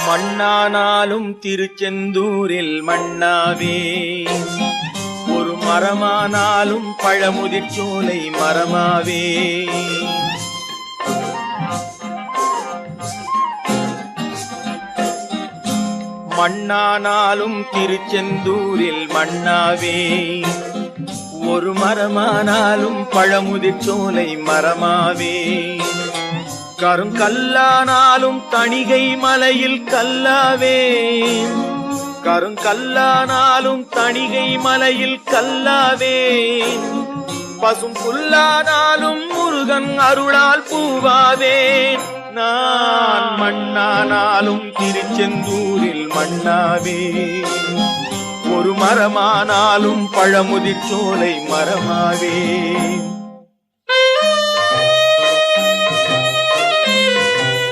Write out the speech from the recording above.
மண்ணானாலும் திருச்செந்தூரில் மண்ணாவே, ஒரு மரமானாலும் பழமுதிர்ச்சோலை மரமாவே. மண்ணானாலும் திருச்செந்தூரில் மண்ணாவே, ஒரு மரமானாலும் பழமுதிர்ச்சோலை மரமாவே. கருங்கல்லானாலும் தணிகை மலையில் கல்லாவே, கருங்கல்லானாலும் தணிகை மலையில் கல்லாவே. பசும் புல்லானாலும் முருகன் அருளால் பூவாவே. நான் மண்ணானாலும் திருச்செந்தூரில் மண்ணாவே, ஒரு மரமானாலும் பழமுதிர்ச்சோலை மரமாவே.